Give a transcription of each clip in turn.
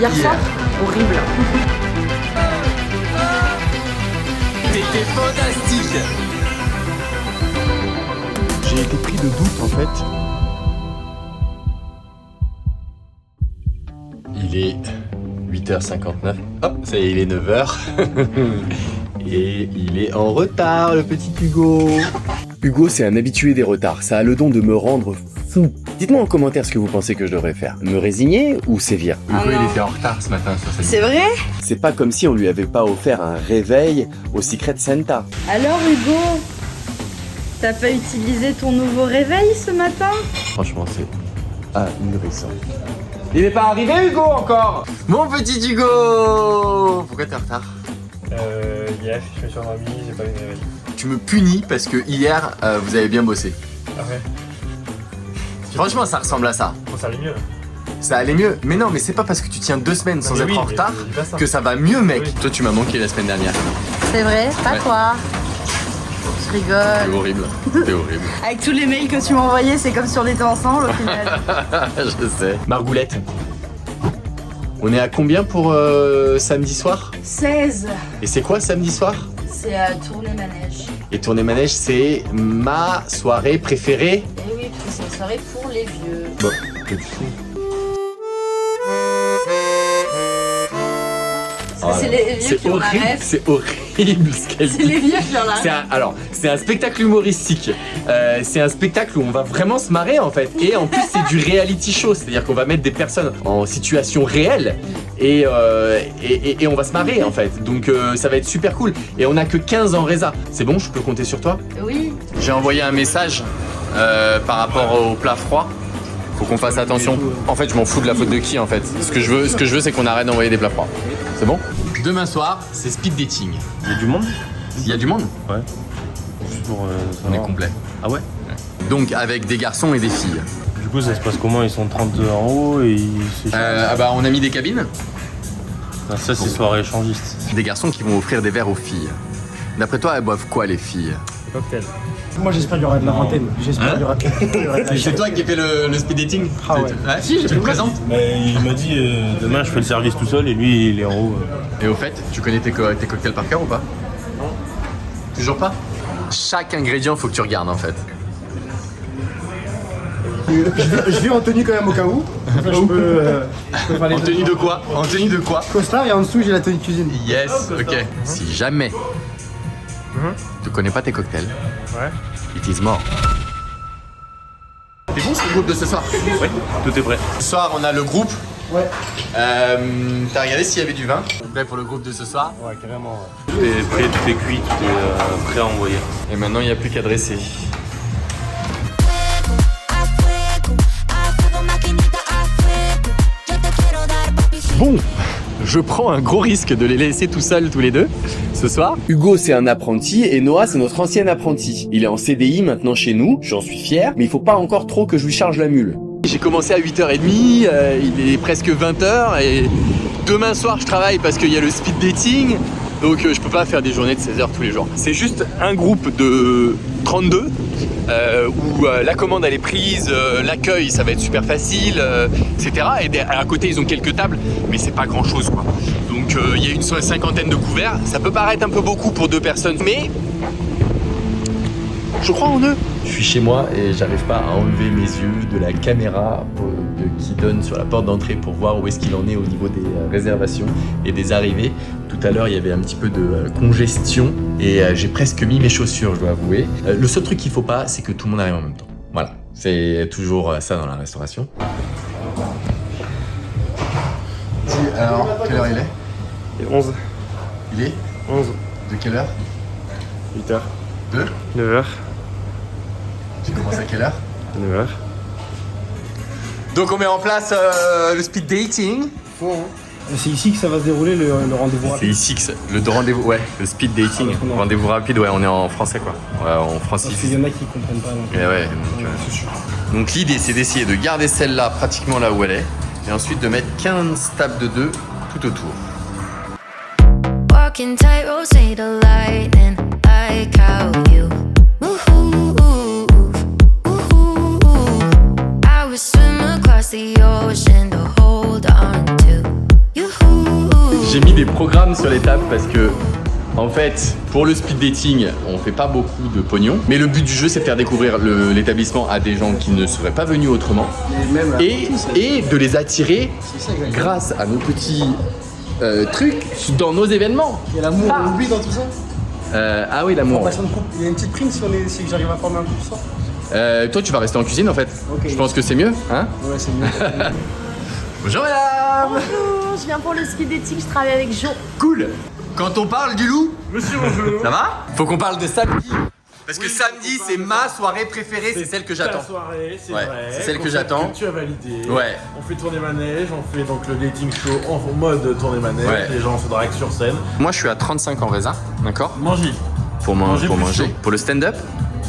Hier soir, horrible. T'étais fantastique. J'ai été pris de doute en fait. Il est 8h59. Hop, ça y est, il est 9h. Et il est en retard, le petit Hugo. Hugo, c'est un habitué des retards. Ça a le don de me rendre fou. Dites-moi en commentaire ce que vous pensez que je devrais faire. Me résigner ou sévir? Hugo, il était en retard ce matin sur cette C'est vrai? C'est pas comme si on lui avait pas offert un réveil au Secret Santa. Alors Hugo, t'as pas utilisé ton nouveau réveil ce matin? Franchement, c'est ahurissant. Il n'est pas arrivé, Hugo, encore. Mon petit Hugo. Pourquoi t'es en retard? Hier, je me suis endormi, j'ai pas eu de réveil. Tu me punis parce que hier, vous avez bien bossé. Ah ouais? Franchement, ça ressemble à ça. Bon, ça allait mieux là. Ça allait mieux. Mais non, mais c'est pas parce que tu tiens 2 semaines sans mais être oui, en mais retard je dis pas ça. que ça va mieux, mec. Oui. Toi, tu m'as manqué la semaine dernière. C'est vrai, pas Ouais. toi. Je C'est rigole. horrible. C'était horrible. Avec tous les mails que tu m'as envoyés, c'est comme si on était ensemble au final. Je sais. Margoulette. On est à combien pour samedi soir? 16. Et c'est quoi samedi soir? C'est tourner manège. Et tourner manège, c'est ma soirée préférée. Et oui, parce que c'est une soirée pour les vieux. Bon, que du tout. Parce que c'est les vieux qui ont la horrible, ref. c'est horrible ce qu'elle C'est dit. les vieux qui ont la ref. Alors, c'est un spectacle humoristique. C'est un spectacle où on va vraiment se marrer en fait. Et en plus, c'est du reality show, c'est-à-dire qu'on va mettre des personnes en situation réelle et on va se marrer en fait. Donc ça va être super cool. Et on a que 15 en résa. C'est bon, je peux compter sur toi? Oui. J'ai envoyé un message par rapport au plat froid. Faut qu'on fasse attention. En fait, je m'en fous de la faute de qui en fait. Ce que je veux, c'est qu'on arrête d'envoyer des plats froids. C'est bon? Demain soir, c'est speed dating. Il y a du monde? Il y a du monde? Ouais. Juste pour. On est complet. Ah ouais? Donc avec des garçons et des filles. Du coup, ça se passe comment? Ils sont 32 en haut et c'est On a mis des cabines. Ah, ça, c'est soirée échangiste. Des garçons qui vont offrir des verres aux filles. D'après toi, elles boivent quoi les filles? Cocktail. Moi j'espère qu'il y aura de la vingtaine. J'espère qu'il y aura de la C'est toi qui fais le speed dating? Ah ouais. Si, je te présente. Mais il m'a dit demain je fais le service tout seul et lui il est en haut. Et au fait, tu connais tes cocktails par cœur ou pas? Non. Toujours pas? Chaque ingrédient, faut que tu regardes en fait. Je vais en tenue quand même au cas où. Enfin, je peux faire les En deux. tenue de quoi? En tenue de quoi? Costard et en dessous j'ai la tenue de cuisine. Yes, ok. Si jamais tu connais pas tes cocktails, Ouais. it is more. T'es bon, c'est le groupe de ce soir? Ouais, tout est prêt. Ce soir, on a le groupe. Ouais. T'as regardé s'il y avait du vin? Prêt pour le groupe de ce soir? Ouais, carrément. Tout est prêt, tout est cuit, tout est prêt à envoyer. Et maintenant, il n'y a plus qu'à dresser. Bon, je prends un gros risque de les laisser tout seuls tous les deux ce soir. Hugo, c'est un apprenti et Noah, c'est notre ancien apprenti. Il est en CDI maintenant chez nous, j'en suis fier, mais il faut pas encore trop que je lui charge la mule. J'ai commencé à 8h30, il est presque 20h et demain soir je travaille parce qu'il y a le speed dating. Donc je peux pas faire des journées de 16h tous les jours. C'est juste un groupe de 32 où la commande elle est prise, l'accueil ça va être super facile, etc. Et à côté ils ont quelques tables, mais c'est pas grand chose quoi. Donc il y a une cinquantaine de couverts. Ça peut paraître un peu beaucoup pour 2 personnes, mais je crois en eux. Je suis chez moi et j'arrive pas à enlever mes yeux de la caméra qui donne sur la porte d'entrée pour voir où est-ce qu'il en est au niveau des réservations et des arrivées. Tout à l'heure, il y avait un petit peu de congestion et j'ai presque mis mes chaussures, je dois avouer. Le seul truc qu'il faut pas, c'est que tout le monde arrive en même temps. Voilà, c'est toujours ça dans la restauration. Alors, quelle heure il est? Et 11. Il est 11. de quelle heure? 8h. De 9h. Tu commences à quelle heure? 9h. Donc on met en place le speed dating. C'est ici que ça va se dérouler le rendez-vous C'est rapide. ici que le rendez-vous, ouais, le speed dating, rendez-vous rapide, ouais, on est en français quoi. Ouais, en Parce qu'il y francise. en a qui comprennent pas. Donc, Et ouais, c'est sûr. donc l'idée c'est d'essayer de garder celle-là pratiquement là où elle est, et ensuite de mettre 15 tables de 2 tout autour. Walking tight, say the lightning, like how you move. I would swim across the ocean to hold on to you. popcorn sur les tables parce que en fait, pour le speed dating, on fait pas beaucoup de pognon. Mais le but du jeu, c'est de faire découvrir l'établissement à des gens qui ne seraient pas venus autrement. Et de les attirer grâce à nos petits trucs dans nos événements. Il y a l'amour, on oublie dans tout ça. Ah oui, l'amour. Formation de couple. Il y a une petite prime si j'arrive à former un couple ce soir. Toi, tu vas rester en cuisine en fait. Ok. Je pense que c'est mieux, hein? Ouais, c'est mieux. Bonjour madame. Bonjour, je viens pour le speed dating, je travaille avec Jo. Cool. Quand on parle du loup, Monsieur, bonjour. ça va? Faut qu'on parle de samedi. Parce que samedi, c'est ma soirée préférée, c'est celle que j'attends. Ta soirée, c'est Ouais, vrai. c'est celle que Concept j'attends. que tu as validé. Ouais. On fait tourner manège, on fait donc le dating show en mode tourner manège. Ouais. Les gens se draguent sur scène. Moi, je suis à 35 en raisin, d'accord? Manger. Pour Manger plus manger. chaud. Pour le stand-up,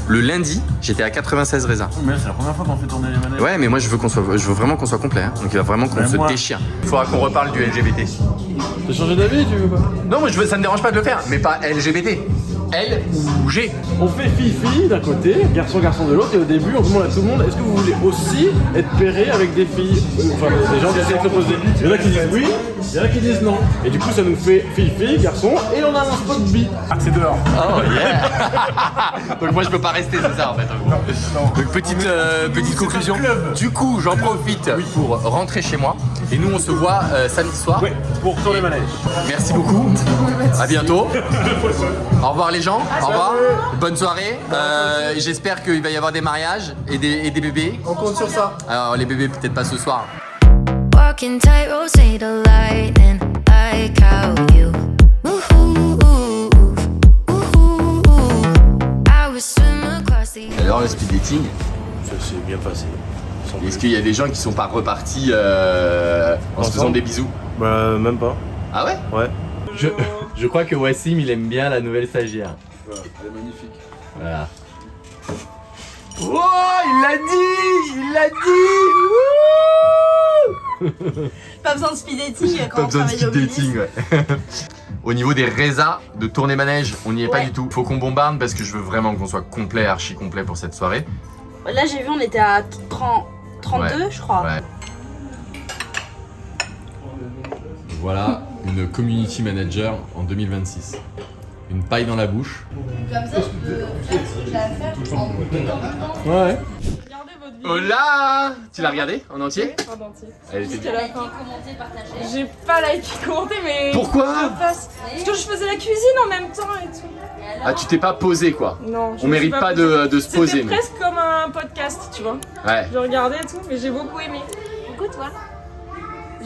le lundi, j'étais à 96 raisins. Mais c'est la première fois qu'on fait tourner les manèges. Ouais, mais moi, je veux vraiment qu'on soit complet. Hein. Donc, il va vraiment qu'on Ben, se moi- déchire. Il faudra qu'on reparle du LGBT. T'as changé d'avis, tu veux pas? Non, moi, ça me dérange pas de le faire, mais pas LGBT. L ou G. On fait fille-fille d'un côté, garçon-garçon de l'autre, et au début on demande à tout le monde est-ce que vous voulez aussi être pairé avec des filles, enfin des gens du sexe opposé. Il y en a qui disent oui, il y en a qui disent non. Et du coup ça nous fait fille-fille, garçon, et on a un spot bi. Ah c'est dehors. Oh yeah. Donc moi je peux pas rester, c'est ça en fait. Donc petite conclusion. Du coup j'en profite pour rentrer chez moi. Et nous on se voit samedi soir. Ouais, pour tourner manège. Merci beaucoup. À bientôt. Au revoir les gens. Au revoir. Bonne soirée. J'espère qu'il va y avoir des mariages et des bébés. On compte sur ça. Alors les bébés peut-être pas ce soir. Walking tightrope, say the lightning like how you move. I was swim across the Alors le speed dating, Ça s'est bien passé. Sans est-ce plus. qu'il y a des gens qui sont pas repartis en se faisant des bisous? Bah, même pas. Ah ouais? Ouais. Je crois que Wassim il aime bien la nouvelle stagiaire. Elle est magnifique. Voilà. Oh, il l'a dit! Il l'a dit! Wouh! Pas besoin de speed dating quand Pas on besoin de travaille au speed Bullis. dating, ouais. Au niveau des résas de tournée manège, on n'y est pas Ouais. du tout. Faut qu'on bombarde parce que je veux vraiment qu'on soit complet, archi complet pour cette soirée. Là j'ai vu on était à 32 Ouais. je crois. Ouais. Voilà une community manager en 2026. Une paille dans la bouche. Comme ça je peux la faire en Ouais. Regardez votre vidéo. Oh là! Tu l'as regardé en entier? En entier. Elle était bien. liker, commenter, partager. J'ai pas liké, commenté, mais. Pourquoi? Parce que je faisais la cuisine en même temps et tout. Ah, tu t'es pas posé quoi. Non. je On me mérite suis pas posée. de se poser. C'était Mais... presque comme un podcast, tu vois. Ouais. Je regardais et tout, mais j'ai beaucoup aimé. Pourquoi toi?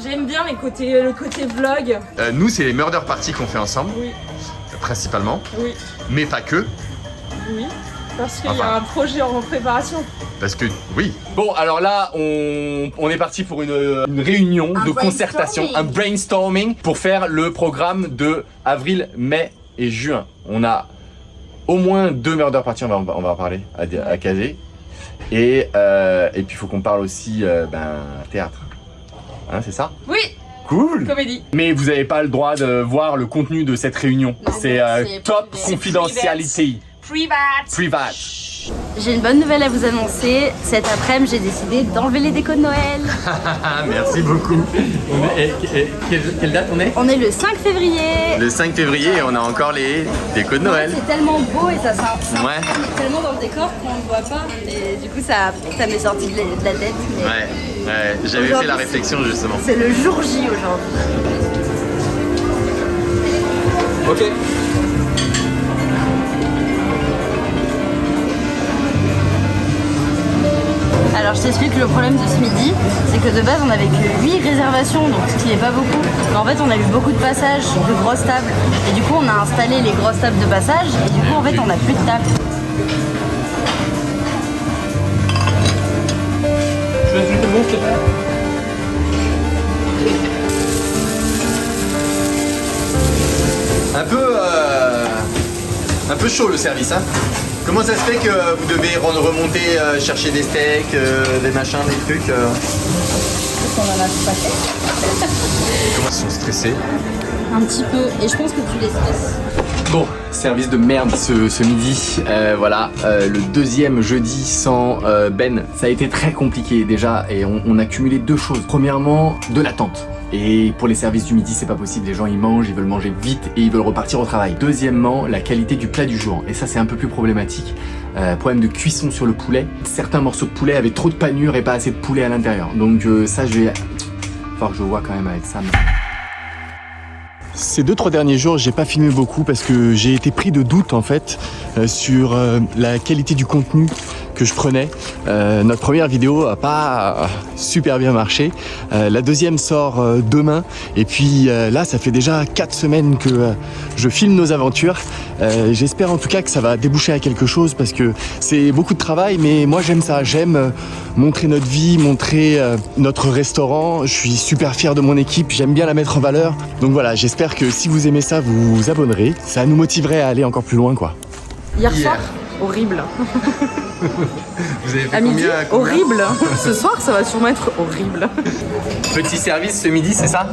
J'aime bien le côté vlog. Nous, c'est les murder parties qu'on fait ensemble, Oui, principalement, oui, mais pas que. oui. Parce qu'il y Enfin. a un projet en préparation. Parce que oui. Bon, alors là, on est parti pour une réunion Un de concertation, un brainstorming pour faire le programme de avril, mai et juin. On a au moins 2 murder parties, on va en parler à caser. Et puis il faut qu'on parle aussi théâtre. Hein, c'est ça? Oui, Cool. comédie. Mais vous n'avez pas le droit de voir le contenu de cette réunion. Non, C'est c'est top privé. confidentialité. Privat. Privat. J'ai une bonne nouvelle à vous annoncer. Cet après-midi, j'ai décidé d'enlever les décos de Noël. Ah, merci beaucoup. Quelle date on est? On est le 5 février. Le 5 février et on a encore les décos de Noël. C'est tellement beau et ça s'imprime Ouais. tellement dans le décor qu'on ne voit pas. Et du coup, ça m'est sorti de la tête. Mais Ouais, j'avais fait la réflexion justement. c'est le jour J aujourd'hui. Ok. Alors je t'explique le problème de ce midi, c'est que de base on avait que 8 réservations, donc ce qui n'est pas beaucoup. Mais en fait on a eu beaucoup de passages de grosses tables. Et du coup on a installé les grosses tables de passage et du coup en fait on n'a plus de tables. Je laisse le bon, s'il te plaît. Un peu chaud le service, hein. Comment ça se fait que vous devez remonter, chercher des steaks, des machins, des trucs Parce qu'on en a tout passé. Comment ils sont stressés? Un petit peu, et je pense que tu les stresses. Bon, service de merde ce midi. Voilà, le deuxième jeudi sans Ben. Ça a été très compliqué déjà et on a cumulé deux choses. Premièrement, de l'attente. Et pour les services du midi, c'est pas possible, les gens ils mangent, ils veulent manger vite et ils veulent repartir au travail. Deuxièmement, la qualité du plat du jour. Et ça c'est un peu plus problématique. Problème de cuisson sur le poulet. Certains morceaux de poulet avaient trop de panure et pas assez de poulet à l'intérieur. Donc ça je vais... Faut que je vois quand même avec Sam. Ces 2-3 derniers jours, j'ai pas filmé beaucoup parce que j'ai été pris de doute en fait sur la qualité du contenu que je prenais. Notre première vidéo a pas super bien marché. La deuxième sort demain. Et puis là, ça fait déjà 4 semaines que je filme nos aventures. J'espère en tout cas que ça va déboucher à quelque chose parce que c'est beaucoup de travail, mais moi j'aime ça. J'aime montrer notre vie, montrer notre restaurant. Je suis super fier de mon équipe. J'aime bien la mettre en valeur. Donc voilà, j'espère que si vous aimez ça, vous vous abonnerez. Ça nous motiverait à aller encore plus loin, quoi. Hier soir, horrible. Vous avez fait À midi, combien horrible. Ce soir, ça va sûrement être horrible. Petit service ce midi, c'est ça?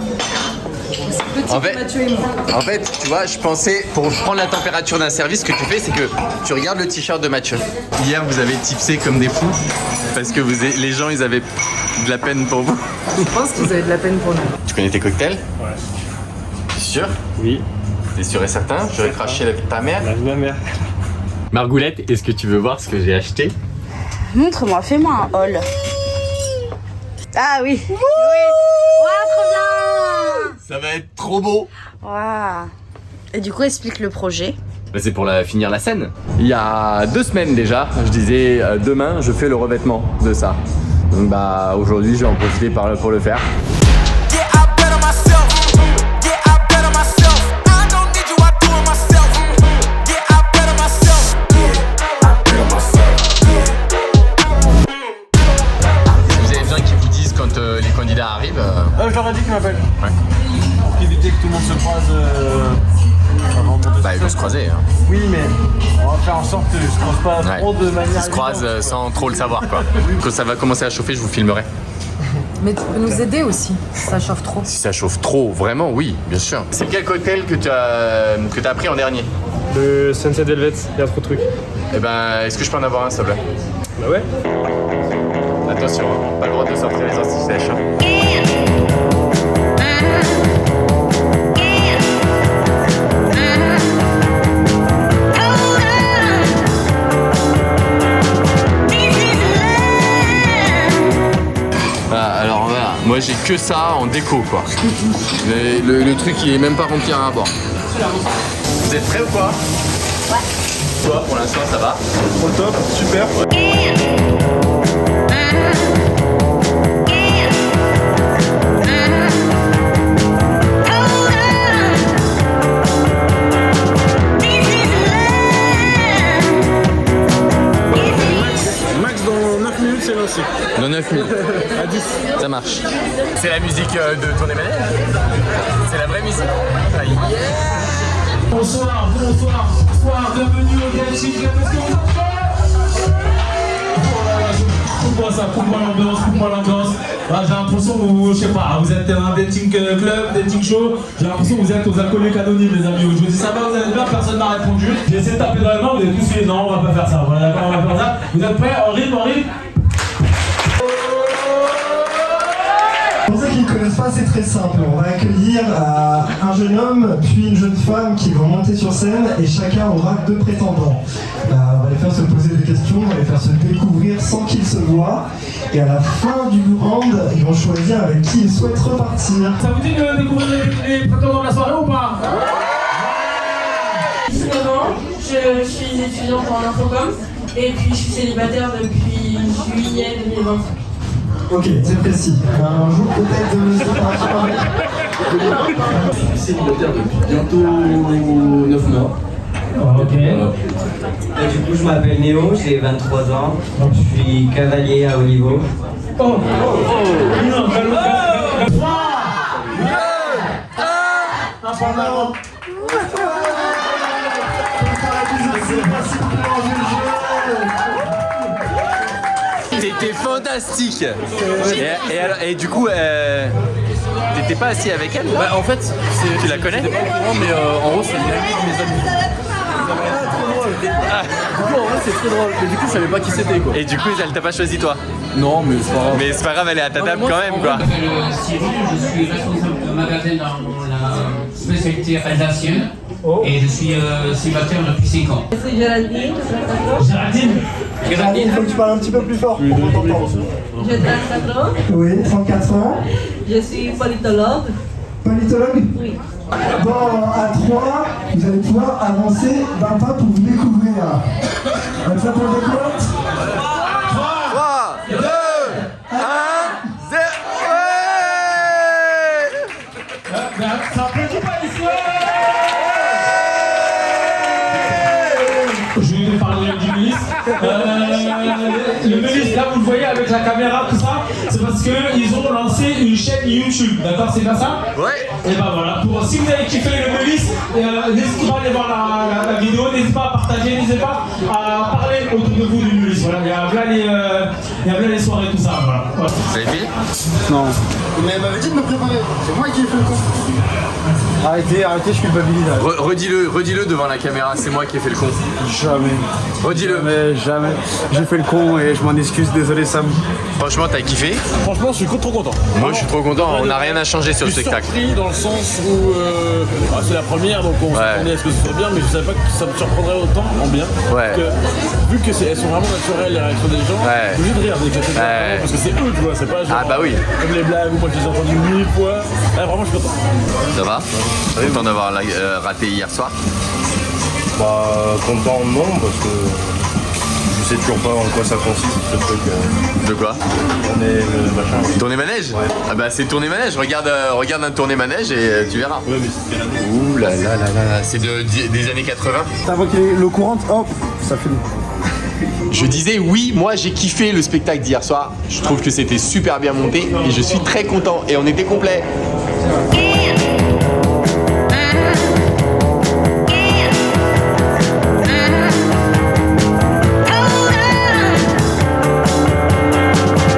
Petit En fait- Mathieu et moi. En fait, tu vois, je pensais, pour prendre la température d'un service, ce que tu fais, c'est que tu regardes le t-shirt de Mathieu. Hier, vous avez tipsé comme des fous, parce que les gens, ils avaient de la peine pour vous. Je pense qu'ils avaient de la peine pour nous. Tu connais tes cocktails? Ouais. T'es sûr? Oui, T'es sûr et certain? J'aurais craché la vie de ta mère. la vie de ma mère. Margoulette, est-ce que tu veux voir ce que j'ai acheté? Montre-moi, fais-moi un haul. Ah oui. Oui. Ouah, trop bien. Ça va être trop beau! Ouah. Et du coup, explique le projet. Bah, c'est pour finir la scène. Il y a 2 semaines déjà, je disais demain je fais le revêtement de ça. Donc bah aujourd'hui je vais en profiter pour le faire. Vous avez besoin qu'ils vous disent quand les candidats arrivent. Je leur ai dit qu'ils m'appellent. Ouais. Pour éviter que tout le monde se croise avant de monter Bah ils vont se croiser. Hein. Oui, mais on va faire en sorte que je se croise pas Ouais. trop de manière. Ils se croisent sans trop le savoir quoi. Quand ça va commencer à chauffer, je vous filmerai. Mais tu peux nous aider aussi, si ça chauffe trop. Si ça chauffe trop, vraiment, oui, bien sûr. C'est quel cocktail que tu as pris en dernier? Le Sunset Velvet, il y a trop de trucs. Eh ben, est-ce que je peux en avoir un, s'il te plaît? Bah ouais. Attention, hein, pas le droit de sortir les anti-sèches. Hein. Alors voilà, moi j'ai que ça en déco quoi. Le truc il est même pas rempli à un bord. Vous êtes prêts ou quoi? Ouais. Toi pour l'instant ça va? Au top, super. Max dans 9 minutes, c'est lancé. Dans 9 minutes. À 10. Ça marche. C'est la musique de ton Emmanuel? C'est la vraie musique? Aïe. Bonsoir, bienvenue au Dancing Club. Est-ce que vous êtes prêts? Coupe-moi ça, coupe-moi l'ambiance. Ah, j'ai l'impression que vous, je sais pas, vous êtes un dating club, dating show. J'ai l'impression que vous êtes aux alcooliques anonymes, les amis. Je vous dis ça va, vous allez bien, personne n'a répondu. J'ai essayé de taper dans les mains, vous avez tous fait non, on va pas faire ça. Voilà, d'accord, on va faire ça. Vous êtes prêts? En rythme. Pour ceux qui ne connaissent pas, c'est très simple. On va accueillir un jeune homme puis une jeune femme qui vont monter sur scène et chacun aura 2 prétendants. On va les faire se poser des questions, on va les faire se découvrir sans qu'ils se voient. Et à la fin du round, ils vont choisir avec qui ils souhaitent repartir. Ça vous dit de découvrir les prétendants de la soirée ou pas? Je suis étudiante en infocom et puis je suis célibataire depuis juillet 2020. Ok, c'est précis. Un jour peut-être de se partir. Je suis célibataire depuis bientôt 9 mois. Ok. Et du coup, je m'appelle Néo, j'ai 23 ans. Je suis cavalier à haut niveau. Oh, oh, oh. Non, calme. 3, 2, 1. Un pendant. T'étais fantastique. Et du coup, t'étais pas assis avec elle? Bah en fait, Tu la connais? j'étais pas au courant, mais en gros, c'est une amie de mes amis. Du coup, en vrai, c'est très drôle. Mais du coup, je savais pas qui c'était quoi. Et du coup, elle t'a pas choisi toi? Non, mais c'est pas grave. Mais c'est pas grave, elle est à ta table quand même, quoi. Je m'appelle Cyril, je suis responsable de magasin dans la spécialité alsacienne et je suis célibataire depuis 5 ans. Je suis Géraldine. Géraldine, il faut que tu parles un petit peu plus fort pour qu'on t'entende. J'ai 34 ans. Oui, 34 ans. Je suis politologue. Politologue? Oui. Bon, à 3, vous allez pouvoir avancer d'un pas pour vous découvrir. On est prêt pour le découverte? 3, 2, 1, 0. Ça applaudit pas ici. Je vais parler du ministre. Le ministre, là vous le voyez avec la caméra, tout ça, c'est parce qu'ils ont lancé une chaîne YouTube, d'accord, c'est bien ça? Ouais. Et ben voilà, si vous avez kiffé le ministre, n'hésitez pas à aller voir la vidéo, n'hésitez pas à partager, n'hésitez pas à parler autour de vous du ministre. Voilà, il y a les soirées, tout ça, voilà. Vous avez fait? Non. Mais elle m'avait dit de me préparer. C'est moi qui ai fait le con. Arrêtez, je suis culpabilise. Redis-le devant la caméra, c'est moi qui ai fait le con. Jamais. Redis-le. Jamais. J'ai fait le con et je m'en excuse, désolé Sam. Franchement, t'as kiffé? Franchement, je suis trop content. Moi, je suis trop content, on n'a rien à changer sur le Je suis spectacle. surpris dans le sens où c'est la première, donc on s'attendait à ce que ce soit bien, mais je savais pas que ça me surprendrait autant en bien. Ouais. Parce que, vu que elles sont vraiment naturelles, les réactions des gens, je suis obligé de rire dès que ça fait parce que c'est eux, tu vois, c'est pas genre, Ah bah oui. comme les blagues ou moi je les ai entendues 1000 fois. Là, vraiment, je suis content. Ça va? Content d'avoir raté hier soir? Bah, content non, parce que je sais toujours pas en quoi ça consiste ce truc. De quoi? Tourner le machin. Tourner manège? Ouais. Ah bah c'est tourner manège, regarde un tourner manège et tu verras. Ouais, mais c'était la Ouh là là là là, c'est des années 80. T'as qu'il est l'eau courante, hop, ça fait Je disais oui, moi j'ai kiffé le spectacle d'hier soir. Je trouve que c'était super bien monté et je suis très content. Et on était complet.